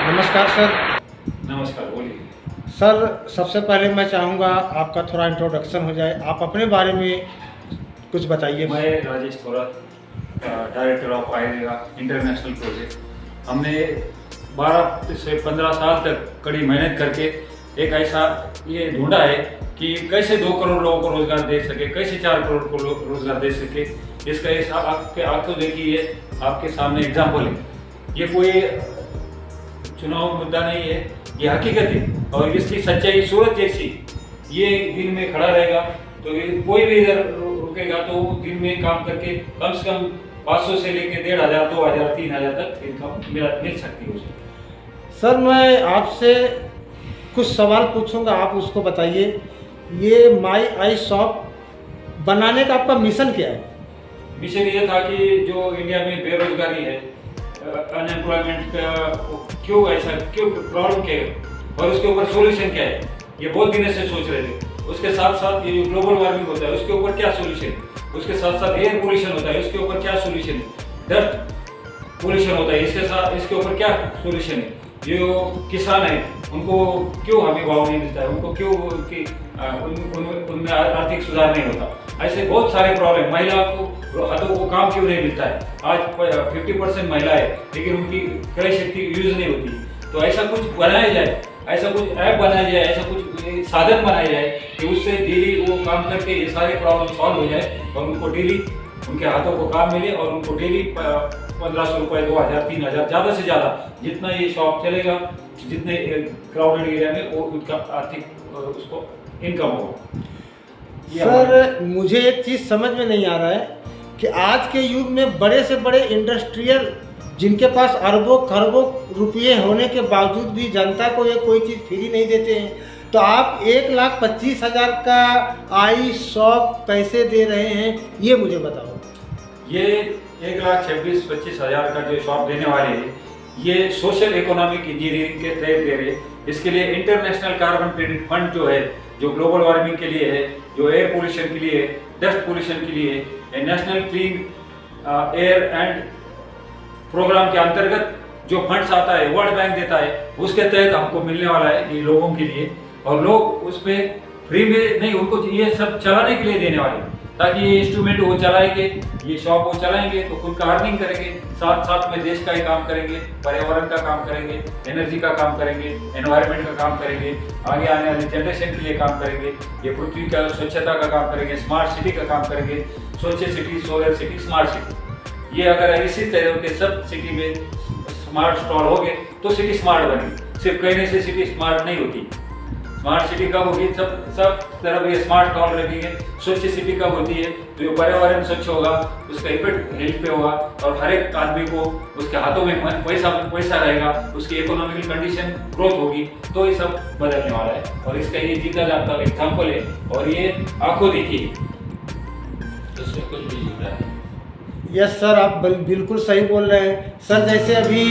नमस्कार सर। नमस्कार, बोलिए। सर सबसे पहले मैं चाहूँगा आपका थोड़ा इंट्रोडक्शन हो जाए, आप अपने बारे में कुछ बताइए। मैं Rajesh Thorat, director of Ayrega international project. हमने 12 से 15 साल तक कड़ी मेहनत करके एक ऐसा ये ढूंढा है कि कैसे 2 करोड़ लोगों को रोजगार दे सके, कैसे 4 करोड़ को रोजगार दे सके। इसका ये आपके आंखों देखिए, आपके सामने एग्जाम्पल है। ये कोई चुनाव मुद्दा नहीं है, ये हकीकत है और इसकी सच्चाई सूरज जैसी। ये दिन में खड़ा रहेगा तो कोई भी इधर रुकेगा तो दिन में काम करके कम से कम 500 से लेके 1500, 2000, 3000 तक इनकम मिल सकती है उसे। सर मैं आपसे कुछ सवाल पूछूंगा, आप उसको बताइए। ये माई आई शॉप बनाने का आपका मिशन क्या है? मिशन ये था कि जो इंडिया में बेरोजगारी है, अनएम्प्लॉयमेंट का क्यों प्रॉब्लम क्या है और उसके ऊपर सोल्यूशन क्या है, ये बहुत दिनों से सोच रहे थे। उसके साथ साथ ये जो ग्लोबल वार्मिंग होता है उसके ऊपर क्या सोल्यूशन है, उसके साथ साथ एयर पोल्यूशन होता है उसके ऊपर क्या सोल्यूशन है, डस्ट पोल्यूशन होता है इसके ऊपर क्या सोल्यूशन है। जो किसान है उनको क्यों हमें भाव नहीं मिलता है, उनको क्यों उनमें आर्थिक सुधार नहीं होता। ऐसे बहुत सारे प्रॉब्लम, महिला को हाथों को काम क्यों नहीं मिलता है। आज 50% महिला है लेकिन उनकी क्रय शक्ति यूज नहीं होती। तो ऐसा कुछ बनाया जाए, ऐसा कुछ ऐप बनाया जाए, ऐसा कुछ साधन बनाया जाए कि उससे डेली वो काम करके ये सारे प्रॉब्लम सॉल्व हो जाए और उनको डेली उनके हाथों को काम मिले और उनको डेली 1500 रुपये, 2000, 3000, ज़्यादा से ज़्यादा जितना ये शॉप चलेगा, जितने क्राउडेड एरिया में वो उनका आर्थिक उसको इनकम होगा। सर मुझे एक चीज़ समझ में नहीं आ रहा है कि आज के युग में बड़े से बड़े इंडस्ट्रियल जिनके पास अरबों खरबों रुपये होने के बावजूद भी जनता को ये कोई चीज़ फ्री नहीं देते हैं, तो आप 1,25,000 का आई शॉप कैसे दे रहे हैं, ये मुझे बताओ। ये 1,26,25,000 का जो शॉप देने वाले हैं ये सोशल इकोनॉमिक इंजीनियरिंग के तहत दे रहे हैं। इसके लिए इंटरनेशनल कार्बन क्रेडिट फंड जो है, जो ग्लोबल वार्मिंग के लिए है, जो एयर पोल्यूशन के लिए है, डस्ट पोल्यूशन के लिए है, national clean air and programme के अंतर्गत जो फंड्स आता है वर्ल्ड बैंक देता है, उसके तहत हमको मिलने वाला है ये लोगों के लिए। और लोग उसमें फ्री में नहीं, उनको ये सब चलाने के लिए देने वाले, ताकि ये इंस्ट्रूमेंट वो चलाएंगे, ये शॉप वो चलाएंगे तो खुद का अर्निंग करेंगे, साथ साथ में देश का ही काम करेंगे, पर्यावरण का काम करेंगे, एनर्जी का काम करेंगे, एनवायरनमेंट का काम करेंगे, आगे आने वाली जनरेशन के लिए काम करेंगे, ये पृथ्वी का स्वच्छता का काम करेंगे, स्मार्ट सिटी का काम करेंगे, स्वच्छ city, solar city, smart city. ये अगर इसी तरह के सब सिटी में स्मार्ट स्टॉल हो गए तो सिटी स्मार्ट बनेगी। सिर्फ कहने से सिटी स्मार्ट नहीं होती। स्मार्ट सिटी कब होगी, सब तरफ ये स्मार्ट स्टॉल रखेंगे। स्वच्छ सिटी कब होती है, तो ये पर्यावरण स्वच्छ होगा, उसका इफेक्ट हेल्थ पे होगा और हर एक आदमी को उसके हाथों में पैसा रहेगा, उसकी इकोनॉमिकल कंडीशन ग्रोथ होगी, तो ये सब बदलने वाला है। और इसका ये जीता जाता एग्जाम्पल है और ये आंखों देखिए, उसमें कुछ भी जुड़ रहा है। यस सर, आप बिल्कुल सही बोल रहे हैं। सर जैसे अभी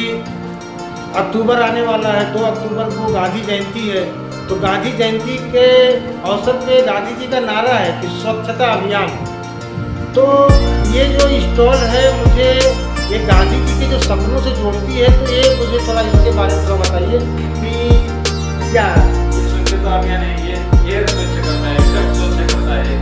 अक्टूबर आने वाला है, 2 अक्टूबर को गांधी जयंती है, तो गांधी जयंती के अवसर पे गांधी जी का नारा है कि स्वच्छता अभियान। तो ये जो स्टॉल है मुझे ये गांधी जी के जो सपनों से जोड़ती है, तो ये मुझे थोड़ा इसके बारे में थोड़ा बताइए कि क्या स्वच्छता अभियान है। ये एयर स्वच्छ करता है, घर स्वच्छ करता है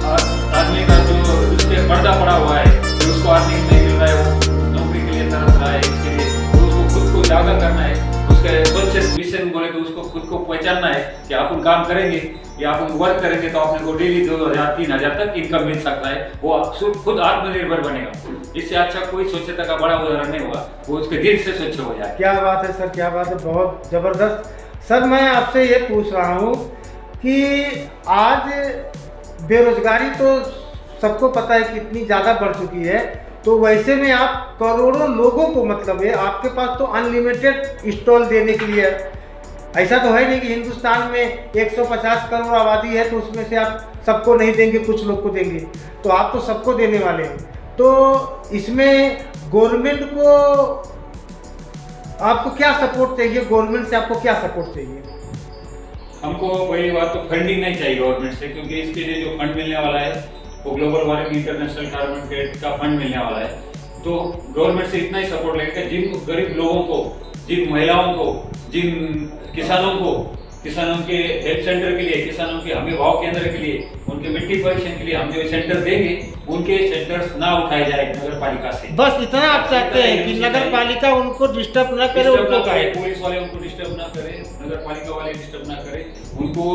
और आदमी का जो उसके पर्दा पड़ा हुआ है, जो उसको अर्निंग नहीं मिल रहा है, वो नौकरी के लिए तरस रहा है, इसके लिए तो उसको खुद को जागर करना है। उसके स्वच्छ मिशन बोले तो उसको खुद को पहचानना है कि अपन काम करेंगे या अपन वर्क करेंगे तो अपने को डेली 2000, 3000 तक इनकम मिल सकता है। वो खुद आत्मनिर्भर बनेगा। इससे अच्छा कोई स्वच्छता का बड़ा उदाहरण नहीं होगा, वो उसके दिल से स्वच्छ हो जाए। क्या बात है सर, क्या बात है, बहुत जबरदस्त। सर मैं आपसे ये पूछ रहा हूँ कि आज बेरोजगारी तो सबको पता है कितनी ज़्यादा बढ़ चुकी है, तो वैसे में आप करोड़ों लोगों को, मतलब है आपके पास तो अनलिमिटेड स्टॉल देने के लिए, ऐसा तो है नहीं कि हिंदुस्तान में 150 करोड़ आबादी है तो उसमें से आप सबको नहीं देंगे, कुछ लोग को देंगे, तो आप तो सबको देने वाले हैं। तो इसमें गवर्नमेंट को आपको क्या सपोर्ट चाहिए, गवर्नमेंट से आपको क्या सपोर्ट चाहिए? हमको पहली बात तो फंडिंग नहीं चाहिए गवर्नमेंट से, क्योंकि इसके लिए जो फंड मिलने वाला है वो global warming international carbon credit का फंड मिलने वाला है। तो गवर्नमेंट से इतना ही सपोर्ट लगेगा, जिन गरीब लोगों को जिन महिलाओं को, जिन किसानों के हेल्थ सेंटर के लिए, किसानों के हमें भाव केंद्र के लिए, उनके मिट्टी परीक्षण के लिए हम जो सेंटर देंगे, उनके सेंटर्स ना उठाए जाए नगर पालिका से। बस इतना आप चाहते हैं कि नगर पालिका उनको डिस्टर्ब ना करे, उनको कहे, पुलिस वाले उनको डिस्टर्ब ना करे, नगर पालिका वाले डिस्टर्ब ना करे, उनको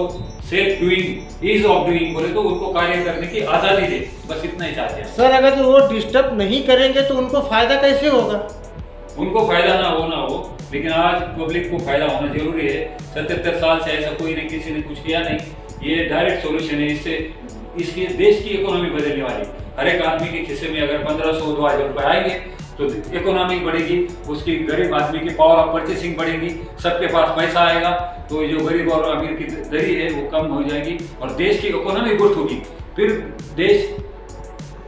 self doing, ease of doing बोले तो उनको कार्य करने की आजादी दे, बस इतना ही चाहते हैं। सर अगर जो वो डिस्टर्ब नहीं करेंगे तो उनको फायदा कैसे होगा? उनको फायदा ना हो, लेकिन आज पब्लिक को फायदा होना जरूरी है। 77 साल से ऐसा कोई नहीं, किसी ने कुछ किया नहीं, ये डायरेक्ट सॉल्यूशन है। इससे इसकी देश की इकोनॉमी बदलने वाली। हर एक आदमी के खिस्से में अगर 1500-2000 रुपए आएंगे तो इकोनॉमी बढ़ेगी, उसकी गरीब आदमी की पावर ऑफ परचेसिंग बढ़ेगी, सबके पास पैसा आएगा, तो जो गरीब और अमीर की दरी है वो कम हो जाएगी और देश की इकोनॉमी ग्रोथ होगी, फिर देश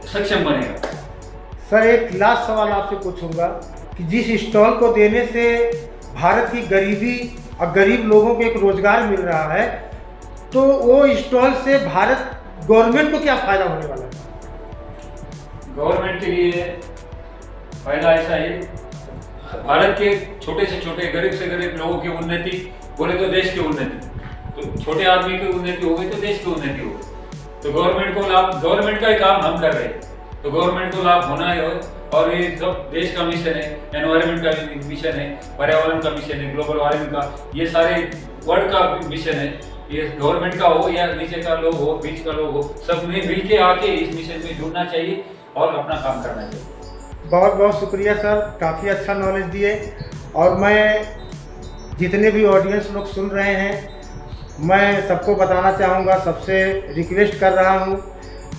सक्षम बनेगा। सर एक लास्ट सवाल आपसे पूछूंगा कि जिस स्टॉल को देने से भारत की गरीबी और गरीब लोगों को एक रोजगार मिल रहा है, तो वो स्टॉल से भारत गवर्नमेंट को क्या फायदा होने वाला है? गवर्नमेंट के लिए फायदा ऐसा है, भारत के छोटे से छोटे, गरीब से गरीब लोगों की उन्नति बोले तो देश की उन्नति, तो छोटे आदमी की उन्नति हो गई तो देश की उन्नति हो गई। तो गवर्नमेंट को लाभ, गवर्नमेंट का ही काम हम कर रहे हैं, तो गवर्नमेंट को लाभ होना है। और ये सब देश का मिशन है, एनवायरनमेंट का मिशन है, पर्यावरण का मिशन है, ग्लोबल वार्मिंग का, ये सारे वर्ल्ड का मिशन है। ये गवर्नमेंट का हो या नीचे का लोग हो, बीच का लोग हो, सब में मिलके आके इस मिशन में जुड़ना चाहिए और अपना काम करना चाहिए। बहुत बहुत शुक्रिया सर, काफ़ी अच्छा नॉलेज दिए। और मैं जितने भी ऑडियंस लोग सुन रहे हैं, मैं सबको बताना चाहूँगा, सबसे रिक्वेस्ट कर रहा हूँ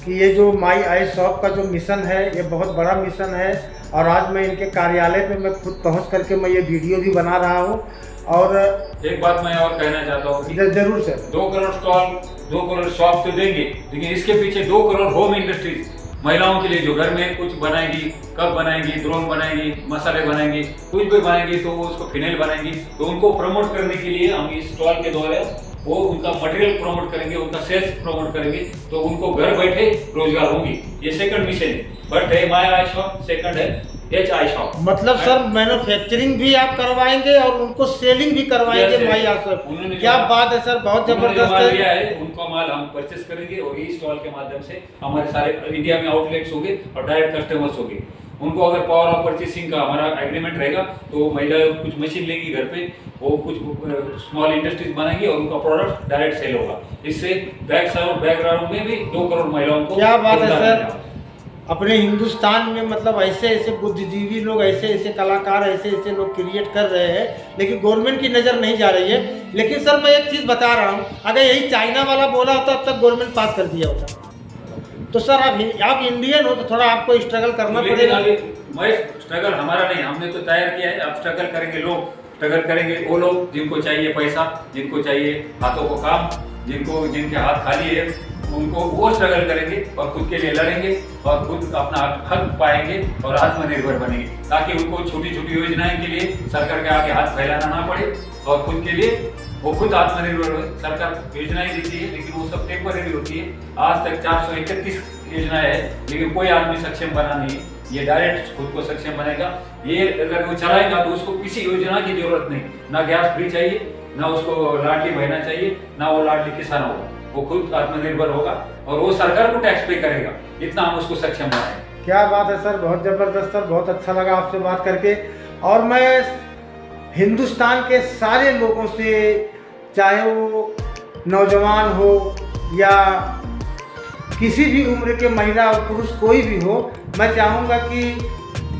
कि ये जो माई आई शॉप का जो मिशन है, ये बहुत बड़ा मिशन है। और आज मैं इनके कार्यालय पे मैं खुद पहुँच करके मैं ये वीडियो भी बना रहा हूँ। और एक बात मैं और कहना चाहता हूँ, जरूर sir, 2 crore stall, 2 crore shop तो देंगे, लेकिन इसके पीछे 2 करोड़ होम इंडस्ट्रीज, महिलाओं के लिए जो घर में कुछ बनाएंगी, कप बनाएंगी, ड्रोन बनाएंगी, मसाले बनाएंगी, कुछ भी बनाएंगी, तो वो उसको फिनाइल बनाएंगी, तो उनको प्रमोट करने के लिए हम इस स्टॉल के द्वारा वो उनका मटेरियल प्रमोट करेंगे, उनका सेल्स प्रमोट करेंगे, तो उनको घर बैठे रोजगार होंगी। ये सेकंड मिशन है। बट है माई आई शॉप, सेकंड है एच आई शॉप। मतलब सर मैन्युफैक्चरिंग भी आप करवाएंगे और उनको सेलिंग भी करवाएंगे माई आई शॉप। क्या बात है सर, बहुत जबरदस्त है। उनका माल हम परचेस करेंगे और ई स्टॉल के माध्यम से हमारे सारे इंडिया में आउटलेट्स होंगे और डायरेक्ट कस्टमर्स होंगे। उनको अगर पावर ऑफ परचेसिंग का हमारा एग्रीमेंट रहेगा तो महिलाएं कुछ मशीन लेंगी घर पे, वो कुछ स्मॉल इंडस्ट्रीज बनाएंगी और उनका प्रोडक्ट डायरेक्ट सेल होगा। इससे बैकग्राउंड में भी 2 करोड़ महिलाओं को। क्या बात है सर, अपने हिंदुस्तान में मतलब ऐसे ऐसे बुद्धिजीवी लोग, ऐसे ऐसे कलाकार, ऐसे ऐसे लोग क्रिएट कर रहे हैं, लेकिन गवर्नमेंट की नज़र नहीं जा रही है। लेकिन सर मैं एक चीज़ बता रहा हूँ, अगर यही चाइना वाला बोला होता तब तक गवर्नमेंट पास कर दिया होता। तो सर आप इंडियन हो तो थोड़ा आपको स्ट्रगल करना पड़ेगा। मैं स्ट्रगल हमारा नहीं, हमने तो तैयार किया है। अब स्ट्रगल करेंगे लोग, स्ट्रगल करेंगे वो लोग जिनको चाहिए पैसा, जिनको चाहिए हाथों को काम, जिनके हाथ खाली है, उनको वो स्ट्रगल करेंगे और खुद के लिए लड़ेंगे और खुद अपना हक पाएंगे और आत्मनिर्भर बनेंगे, ताकि उनको छोटी छोटी योजनाएं के लिए सरकार के आगे हाथ फैलाना ना पड़े और खुद के लिए वो खुद आत्मनिर्भर हो। सरकार योजनाएं देती है लेकिन वो सब टेम्पररी होती है। आज तक 431 योजनाएं है लेकिन कोई आदमी सक्षम बना नहीं। ये डायरेक्ट खुद को सक्षम बनेगा। ये अगर वो चलाएगा तो उसको किसी योजना की जरूरत नहीं, ना गैस फ्री चाहिए, ना उसको लाडली बहना चाहिए, ना वो लाडली किसान होगा। वो खुद आत्मनिर्भर होगा और वो सरकार को टैक्स पे करेगा। इतना हम उसको सक्षम बनाएंगे। क्या बात है सर, बहुत जबरदस्त सर, बहुत अच्छा लगा आपसे बात करके। और मैं हिंदुस्तान के सारे लोगों से, चाहे वो नौजवान हो या किसी भी उम्र के महिला और पुरुष कोई भी हो, मैं चाहूँगा कि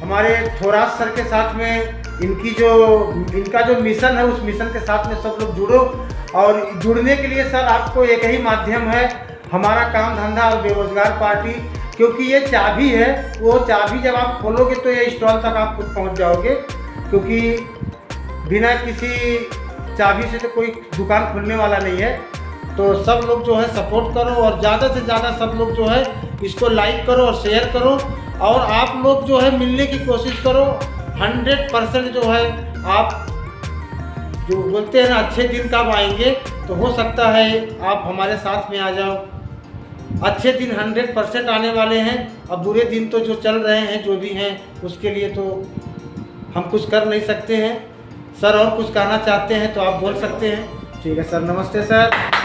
हमारे थोराज सर के साथ में इनका जो मिशन है, उस मिशन के साथ में सब लोग जुड़ो। और जुड़ने के लिए सर आपको एक ही माध्यम है, हमारा काम धंधा और बेरोजगार पार्टी, क्योंकि ये चाबी है। वो चाबी जब आप खोलोगे तो ये स्टॉल तक आप खुद पहुँच जाओगे, क्योंकि बिना किसी चाबी से तो कोई दुकान खुलने वाला नहीं है। तो सब लोग जो है सपोर्ट करो और ज़्यादा से ज़्यादा सब लोग जो है इसको लाइक करो और शेयर करो। और आप लोग जो है मिलने की कोशिश करो। 100% जो है, आप जो बोलते हैं ना अच्छे दिन कब आएंगे, तो हो सकता है आप हमारे साथ में आ जाओ। अच्छे दिन 100% आने वाले हैं। अब बुरे दिन तो जो चल रहे हैं, जो भी हैं, उसके लिए तो हम कुछ कर नहीं सकते हैं। सर और कुछ कहना चाहते हैं तो आप बोल सकते हैं। ठीक है सर, नमस्ते सर।